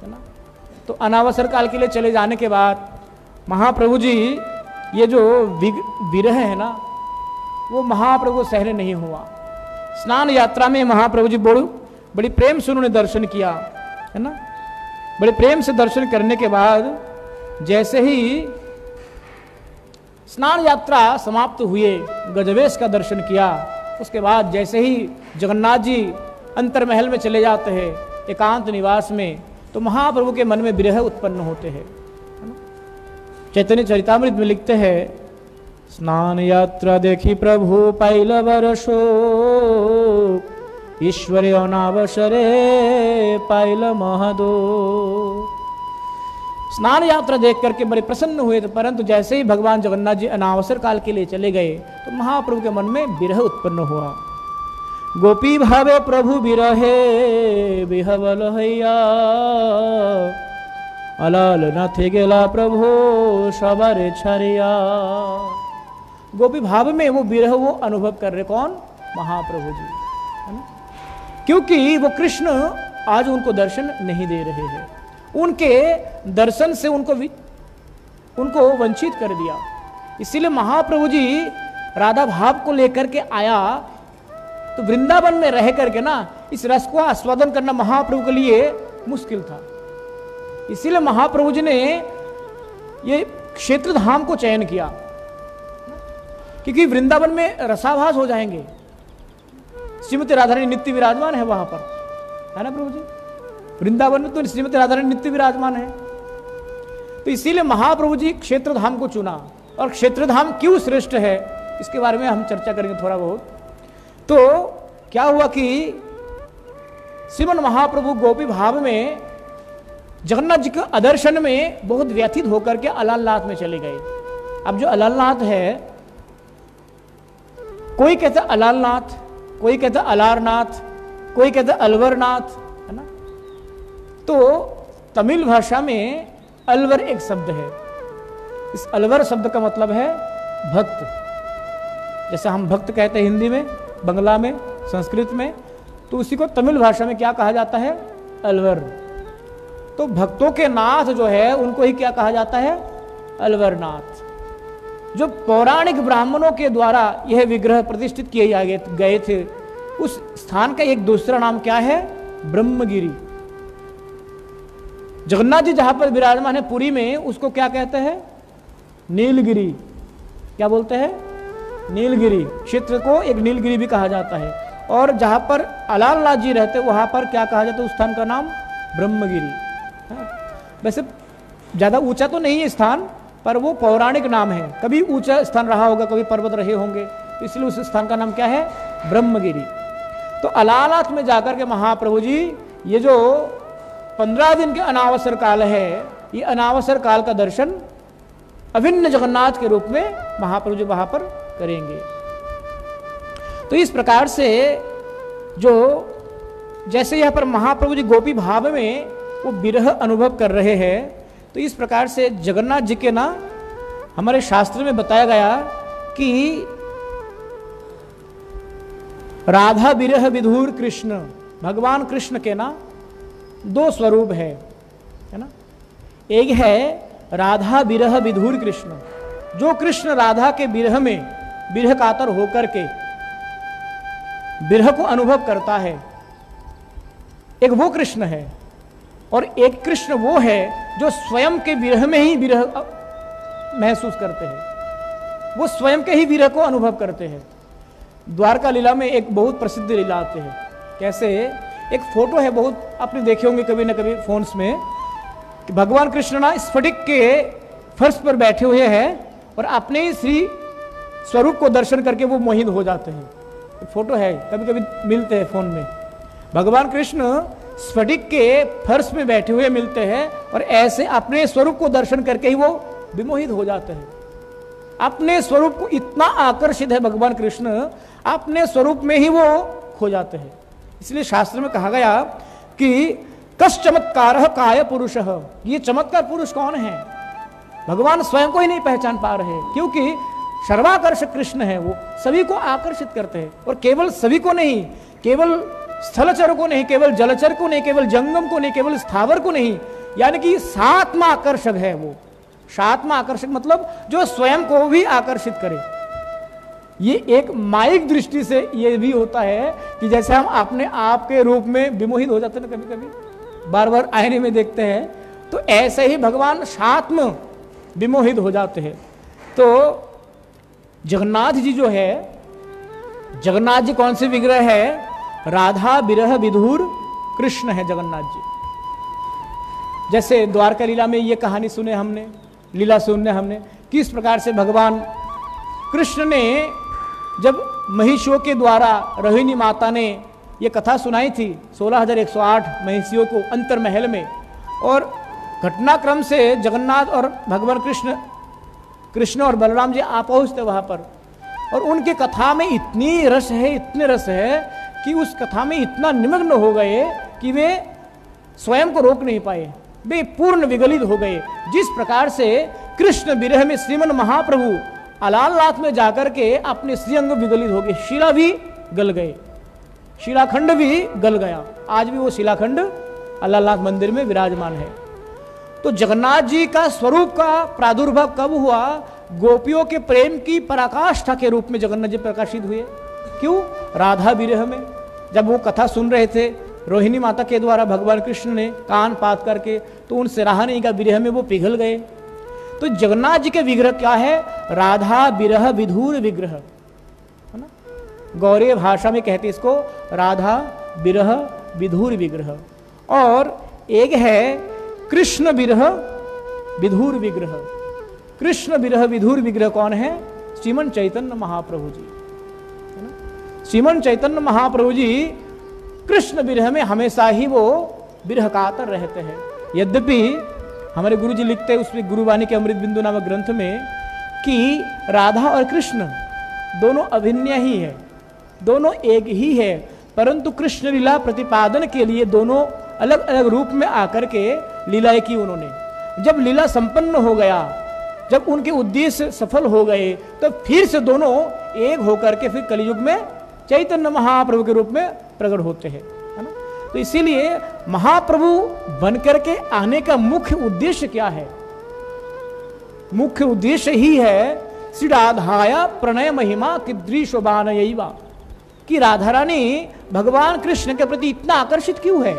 है ना। तो अनावसर काल के लिए चले जाने के बाद महाप्रभु जी ये जो विरह है ना, वो महाप्रभु को सहन नहीं हुआ। स्नान यात्रा में महाप्रभु जी बड़ी प्रेम से उन्होंने दर्शन किया, है ना। बड़े प्रेम से दर्शन करने के बाद जैसे ही स्नान यात्रा समाप्त हुए, गजवेश का दर्शन किया, उसके बाद जैसे ही जगन्नाथ जी अंतर्महल में चले जाते हैं एकांत निवास में, तो महाप्रभु के मन में विरह उत्पन्न होते हैं। चैतन्य चरितामृत में लिखते हैं, स्नान यात्रा देखी प्रभु पाइल बरसो, ईश्वरे अनावसरे पाइल महदो। स्नान यात्रा देख करके बड़े प्रसन्न हुए थे, परंतु जैसे ही भगवान जगन्नाथ जी अनावसर काल के लिए चले गए तो महाप्रभु के मन में विरह उत्पन्न हुआ। गोपी भावे प्रभु विरहे विहवल हैया, अलाल नाथे गेला प्रभु सवारे छरिया। गोपी भाव में वो विरह वो अनुभव कर रहे, कौन? महाप्रभु जी, है ना। क्योंकि वो कृष्ण आज उनको दर्शन नहीं दे रहे हैं, उनके दर्शन से उनको वंचित कर दिया। इसीलिए महाप्रभु जी राधा भाव को लेकर के आया, तो वृंदावन में रह करके ना इस रस को आस्वादन करना महाप्रभु के लिए मुश्किल था। इसीलिए महाप्रभु जी ने ये क्षेत्र धाम को चयन किया, क्योंकि वृंदावन में रसाभास हो जाएंगे। श्रीमती राधा रानी नित्य विराजमान है वहां पर, है ना प्रभु जी। वृंदावन में तो श्रीमती राधा रानी नित्य विराजमान है, तो इसीलिए महाप्रभु जी क्षेत्र धाम को चुना। और क्षेत्र धाम क्यों श्रेष्ठ है इसके बारे में हम चर्चा करेंगे थोड़ा बहुत। तो क्या हुआ कि श्रीमन महाप्रभु गोपी भाव में जगन्नाथ जी के अदर्शन में बहुत व्यथित होकर के अलालनाथ में चले गए। अब जो अलालनाथ है, कोई कहता अलालनाथ, कोई कहता अलारनाथ, कोई कहता अलवरनाथ, है ना। तो तमिल भाषा में अलवर एक शब्द है। इस अलवर शब्द का मतलब है भक्त। जैसे हम भक्त कहते हैं हिंदी में, बंगला में, संस्कृत में, तो उसी को तमिल भाषा में क्या कहा जाता है? अलवर। तो भक्तों के नाथ जो है उनको ही क्या कहा जाता है? अलवरनाथ। जो पौराणिक ब्राह्मणों के द्वारा यह विग्रह प्रतिष्ठित किए गए थे, उस स्थान का एक दूसरा नाम क्या है? ब्रह्मगिरी। जगन्नाथ जी जहां पर विराजमान है पुरी में, उसको क्या कहते हैं? नीलगिरी। क्या बोलते हैं? नीलगिरी। क्षेत्र को एक नीलगिरी भी कहा जाता है। और जहां पर अलालनाथ जी रहते वहां पर क्या कहा जाता है? उस स्थान का नाम ब्रह्मगिरी। वैसे ज्यादा ऊंचा तो नहीं है स्थान, पर वो पौराणिक नाम है। कभी ऊंचा स्थान रहा होगा, कभी पर्वत रहे होंगे, इसलिए उस स्थान का नाम क्या है? ब्रह्मगिरी। तो अलालनाथ में जाकर के महाप्रभु जी ये जो 15 दिन के अनावसर काल है, ये अनावसर काल का दर्शन अभिन्न जगन्नाथ के रूप में महाप्रभु जी वहां पर करेंगे। तो इस प्रकार से जो जैसे यहां पर महाप्रभु जी गोपी भाव में वो विरह अनुभव कर रहे हैं, तो इस प्रकार से जगन्नाथ जी के ना हमारे शास्त्र में बताया गया कि राधा विरह विधुर कृष्ण, भगवान कृष्ण के ना दो स्वरूप है ना। एक है राधा विरह विधुर कृष्ण, जो कृष्ण राधा के विरह में विरह कातर होकर के विरह को अनुभव करता है, एक वो कृष्ण है। और एक कृष्ण वो है जो स्वयं के विरह में ही विरह महसूस करते हैं, वो स्वयं के ही विरह को अनुभव करते हैं। द्वारका लीला में एक बहुत प्रसिद्ध लीला आते हैं। कैसे? एक फोटो है, बहुत आपने देखे होंगे कभी ना कभी फोन्स में, कि भगवान कृष्ण ना स्फटिक के फर्श पर बैठे हुए हैं और अपने ही श्री स्वरूप को दर्शन करके वो मोहित हो जाते हैं। एक फोटो है, कभी कभी मिलते हैं फोन में। भगवान कृष्ण स्फटिक के फर्श में बैठे हुए मिलते हैं और ऐसे अपने स्वरूप को दर्शन करके ही वो विमोहित हो जाते हैं। अपने स्वरूप को इतना आकर्षित है भगवान कृष्ण, अपने स्वरूप में ही वो खो जाते हैं। इसलिए शास्त्र में कहा गया कि कस चमत्कार काय पुरुष, ये चमत्कार पुरुष कौन है? भगवान स्वयं को ही नहीं पहचान पा रहे, क्योंकि सर्वाकर्षक कृष्ण है, वो सभी को आकर्षित करते हैं। और केवल सभी को नहीं, केवल स्थलचर को नहीं, केवल जलचर को नहीं, केवल जंगम को नहीं, केवल स्थावर को नहीं, यानी कि सात्मा आकर्षक है वो। सात्मा आकर्षक मतलब जो स्वयं को भी आकर्षित करे। ये एक माइक दृष्टि से ये भी होता है कि जैसे हम अपने आप के रूप में विमोहित हो जाते हैं ना, कभी कभी बार बार आईने में देखते हैं, तो ऐसे ही भगवान सात्म विमोहित हो जाते हैं। तो जगन्नाथ जी जो है, जगन्नाथ जी कौन से विग्रह है? राधा विरह विधुर कृष्ण है जगन्नाथ जी। जैसे द्वारका लीला में ये कहानी सुने हमने, लीला सुनने हमने, किस प्रकार से भगवान कृष्ण ने जब महिषियों के द्वारा रोहिणी माता ने ये कथा सुनाई थी 16,108 महिषियों को अंतर महल में, और घटनाक्रम से जगन्नाथ और भगवान कृष्ण और बलराम जी आ पहुँचते वहाँ पर, और उनके कथा में इतनी रस है, इतने रस है कि उस कथा में इतना निमग्न हो गए कि वे स्वयं को रोक नहीं पाए, वे पूर्ण विगलित हो गए। जिस प्रकार से कृष्ण विरह में श्रीमन महाप्रभु अलालनाथ में जाकर के अपने श्रीअंग विगलित हो गए, शिला भी गल गए, शिलाखंड भी गल गया। आज भी वो शिलाखंड अलालनाथ मंदिर में विराजमान है। तो जगन्नाथ जी का स्वरूप का प्रादुर्भाव कब हुआ? गोपियों के प्रेम की पराकाष्ठा के रूप में जगन्नाथ जी प्रकाशित हुए। क्यों? राधा विरह में जब वो कथा सुन रहे थे रोहिणी माता के द्वारा भगवान कृष्ण ने कान पात करके, तो उन सराहनी का विरह में वो पिघल गए। तो जगन्नाथ जी के विग्रह क्या है? राधा विरह विधुर विग्रह, है ना। गौड़ीय भाषा में कहते इसको राधा विरह विधुर विग्रह। और एक है कृष्ण विरह विधुर विग्रह। कृष्ण विरह विधुर विग्रह कौन है? श्रीमन चैतन्य महाप्रभु जी, है ना। श्रीमन चैतन्य महाप्रभु जी कृष्ण विरह में हमेशा ही वो विरह कातर रहते हैं। यद्यपि हमारे गुरु जी लिखते हैं उसमें गुरुवाणी के अमृत बिंदु नामक ग्रंथ में कि राधा और कृष्ण दोनों अभिन्न ही है, दोनों एक ही है, परंतु कृष्ण लीला प्रतिपादन के लिए दोनों अलग अलग रूप में आकर के लीलाएं की उन्होंने। जब लीला संपन्न हो गया, जब उनके उद्देश्य सफल हो गए, तो फिर से दोनों एक होकर के फिर कलयुग में चैतन्य महाप्रभु के रूप में प्रकट होते हैं, है ना। तो इसीलिए महाप्रभु बनकर के आने का मुख्य उद्देश्य क्या है? मुख्य उद्देश्य ही है श्री राधाया प्रणय महिमा कीदृशोबानयैवा, कि राधा रानी भगवान कृष्ण के प्रति इतना आकर्षित क्यों है,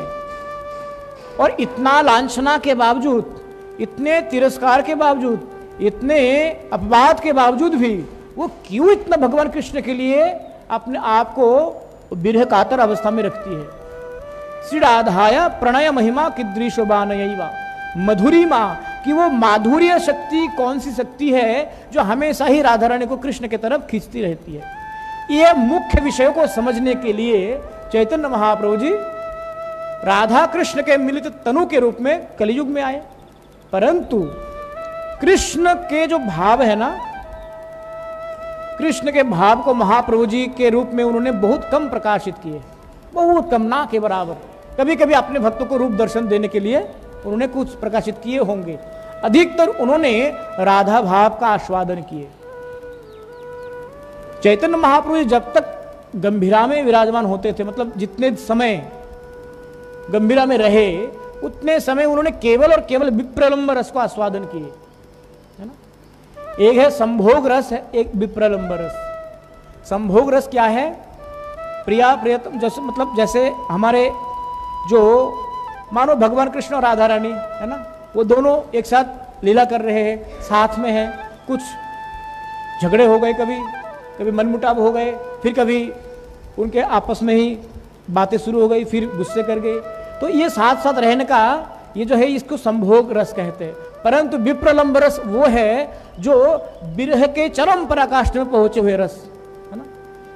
और इतना लांछना के बावजूद, इतने तिरस्कार के बावजूद, इतने अपवाद के बावजूद भी वो क्यों इतना भगवान कृष्ण के लिए अपने आप को विरह कातर अवस्था में रखती है। श्री राधाया प्रणय महिमा कीदृशोबानयैवा, मधुरिमा, कि वो माधुर्य शक्ति कौन सी शक्ति है जो हमेशा ही राधा रानी को कृष्ण की तरफ खींचती रहती है। ये मुख्य विषय को समझने के लिए चैतन्य महाप्रभु जी राधा कृष्ण के मिलित तनु के रूप में कलयुग में आए। परंतु कृष्ण के जो भाव है ना, कृष्ण के भाव को महाप्रभु जी के रूप में उन्होंने बहुत कम प्रकाशित किए, बहुत कम, ना के बराबर। कभी कभी अपने भक्तों को रूप दर्शन देने के लिए उन्होंने कुछ प्रकाशित किए होंगे, अधिकतर उन्होंने राधा भाव का आस्वादन किए। चैतन्य महाप्रभु जी जब तक गंभीरा में विराजमान होते थे, मतलब जितने समय गंभीरा में रहे उतने समय उन्होंने केवल और केवल विप्रलंब रस को आस्वादन किए, है ना। एक है संभोग रस, है एक विप्रलंब रस। संभोग रस क्या है? प्रिया प्रियतम, जैसे मतलब जैसे हमारे जो मानो भगवान कृष्ण और राधा रानी है ना, वो दोनों एक साथ लीला कर रहे हैं, साथ में हैं, कुछ झगड़े हो गए, कभी मनमुटाव हो गए, फिर कभी उनके आपस में ही बातें शुरू हो गई, फिर गुस्से कर गए। तो ये साथ साथ रहने का ये जो है इसको संभोग रस कहते हैं। परंतु विप्रलंब रस वो है जो विरह के चरम पराकाष्ठा में पहुंचे हुए रस, है ना।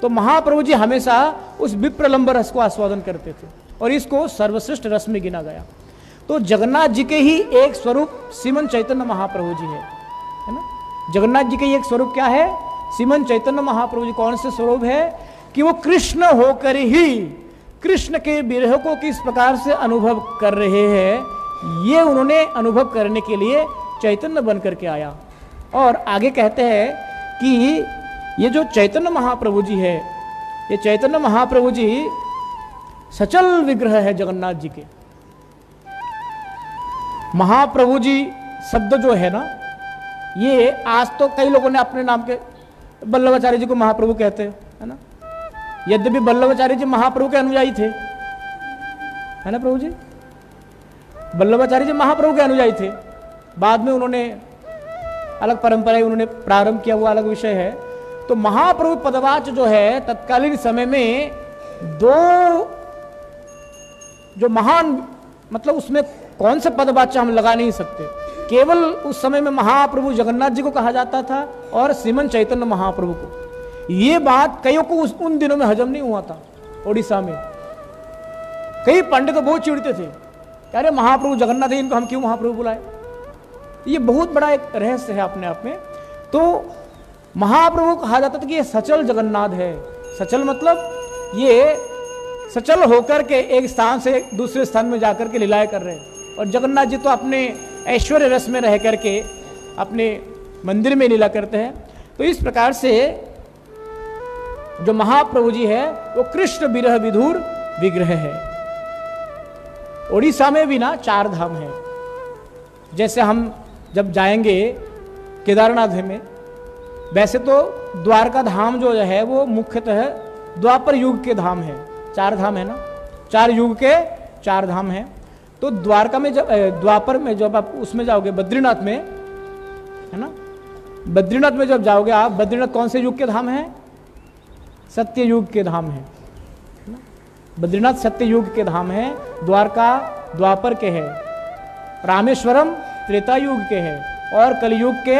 तो महाप्रभु जी हमेशा उस विप्रलंब रस को आस्वादन करते थे और इसको सर्वश्रेष्ठ रस में गिना गया। तो जगन्नाथ जी के ही एक स्वरूप श्रीमन चैतन्य महाप्रभु जी है ना। जगन्नाथ जी के एक स्वरूप क्या है? श्रीमन चैतन्य महाप्रभु जी कौन से स्वरूप है कि वो कृष्ण होकर ही कृष्ण के विरह को किस प्रकार से अनुभव कर रहे हैं, ये उन्होंने अनुभव करने के लिए चैतन्य बन करके आया। और आगे कहते हैं कि ये जो चैतन्य महाप्रभु जी है, ये चैतन्य महाप्रभु जी सचल विग्रह है जगन्नाथ जी के। महाप्रभु जी शब्द जो है ना, ये आज तो कई लोगों ने अपने नाम के वल्लभाचार्य जी को महाप्रभु कहते हैं, है ना। यद्यपि वल्लभाचार्य जी महाप्रभु के अनुयायी थे, है ना प्रभु जी। वल्लभाचार्य जी महाप्रभु के अनुयायी थे, बाद में उन्होंने अलग परंपरा उन्होंने प्रारंभ किया, वो अलग विषय है। तो महाप्रभु पदवाच जो है तत्कालीन समय में दो जो महान, मतलब उसमें कौन सा पदवाच्य हम लगा नहीं सकते। केवल उस समय में महाप्रभु जगन्नाथ जी को कहा जाता था और श्रीमन चैतन्य महाप्रभु को। ये बात कईयों को उन दिनों में हजम नहीं हुआ था। ओडिशा में कई पंडित तो बहुत चिढ़ते थे, कह रहे महाप्रभु जगन्नाथ है, इनको हम क्यों महाप्रभु बुलाए। ये बहुत बड़ा एक रहस्य है अपने आप में। तो महाप्रभु कहा जाता था कि ये सचल जगन्नाथ है। सचल मतलब ये सचल होकर के एक स्थान से दूसरे स्थान में जाकर के लीलाएं कर रहे हैं, और जगन्नाथ जी तो अपने ऐश्वर्य रस में रह करके अपने मंदिर में लीला करते हैं। तो इस प्रकार से जो महाप्रभु जी है वो कृष्ण विरह विधुर विग्रह है। ओडिशा में भी ना 4 धाम है। जैसे हम जब जाएंगे केदारनाथ में, वैसे तो द्वारका धाम जो है वो मुख्यतः द्वापर युग के धाम है। 4 धाम है ना, 4 युग के 4 धाम है। तो द्वारका में जब द्वापर में जब आप उसमें जाओगे बद्रीनाथ में, है ना, बद्रीनाथ में जब जाओगे आप, बद्रीनाथ कौन से युग के धाम है? सत्य युग के धाम है। बद्रीनाथ सत्य युग के धाम है, द्वारका द्वापर के है, रामेश्वरम त्रेता युग के है, और कलयुग के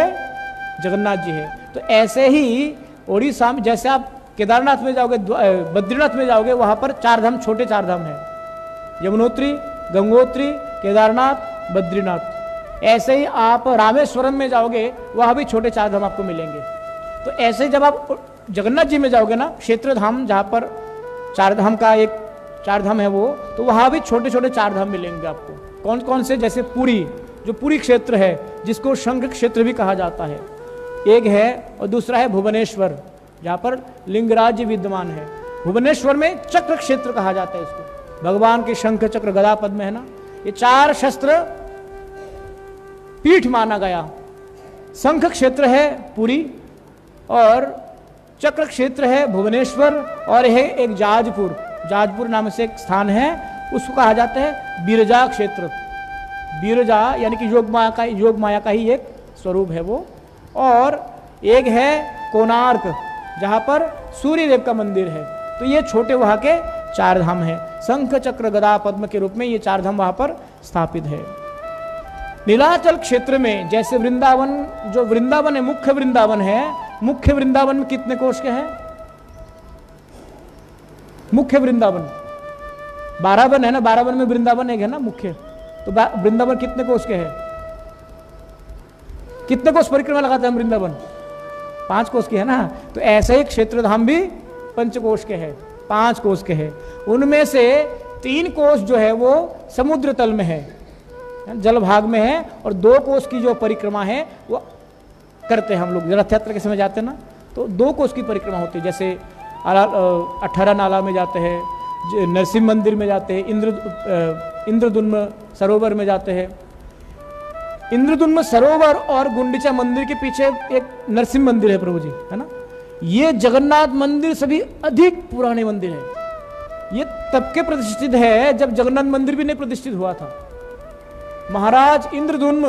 जगन्नाथ जी है। तो ऐसे ही ओडिशा में जैसे आप केदारनाथ में जाओगे, बद्रीनाथ में जाओगे, वहां पर 4 धाम, छोटे 4 धाम है, यमुनोत्री, गंगोत्री, केदारनाथ, बद्रीनाथ। ऐसे ही आप रामेश्वरम में जाओगे, वहां भी छोटे 4 धाम आपको मिलेंगे। तो ऐसे जब आप जगन्नाथ जी में जाओगे ना, क्षेत्र धाम जहाँ पर 4 धाम का एक 4 धाम है वो, तो वहां भी छोटे छोटे 4 धाम मिलेंगे आपको। कौन कौन से? जैसे पुरी, जो पुरी क्षेत्र है जिसको शंख क्षेत्र भी कहा जाता है, एक है, और दूसरा है भुवनेश्वर जहाँ पर लिंगराज विद्यमान है। भुवनेश्वर में चक्र क्षेत्र कहा जाता है इसको, भगवान के शंख चक्र गदा पद्म है ना, ये 4 शस्त्र पीठ माना गया। शंख क्षेत्र है पुरी, और चक्र क्षेत्र है भुवनेश्वर, और है एक जाजपुर, जाजपुर नाम से एक स्थान है, उसको कहा जाता है बिरजा क्षेत्र। बिरजा यानी कि योग माया का ही एक स्वरूप है वो। और एक है कोणार्क जहाँ पर सूर्य देव का मंदिर है। तो ये छोटे वहाँ के 4 धाम है। शंख चक्र गदा पद्म के रूप में ये 4 धाम वहाँ पर स्थापित है। नीलाचल क्षेत्र में जैसे वृंदावन, जो वृंदावन है मुख्य वृंदावन है, मुख्य वृंदावन में कितने कोष के हैं? मुख्य वृंदावन 12 वन है ना, 12 वन में वृंदावन एक है ना मुख्य। तो वृंदावन कितने कोष के है? कितने कोष परिक्रमा लगाते हैं वृंदावन? 5 कोष के है ना। तो ऐसे ही क्षेत्र धाम भी 5 कोष के है, 5 कोष के है। उनमें से 3 कोष जो है वो समुद्र तल में है, जल भाग में है, और 2 कोष की जो परिक्रमा है वो करते हैं हम लोग। रथ यात्रा के समय जाते हैं ना, तो 2 कोष की परिक्रमा होती है। जैसे 18 नाला में जाते हैं, नरसिंह मंदिर में जाते हैं, इंद्रदुम्न सरोवर में जाते हैं। इंद्रदुम्न सरोवर और गुंडीचा मंदिर के पीछे एक नरसिंह मंदिर है प्रभु जी, है ना। ये जगन्नाथ मंदिर सभी अधिक पुराने मंदिर है। ये तब के प्रतिष्ठित है जब जगन्नाथ मंदिर भी नहीं प्रतिष्ठित हुआ था। महाराज इंद्रदुम्न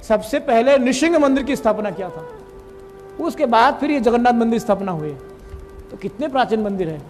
सबसे पहले नृसिंह मंदिर की स्थापना किया था, उसके बाद फिर ये जगन्नाथ मंदिर स्थापना हुए। तो कितने प्राचीन मंदिर है।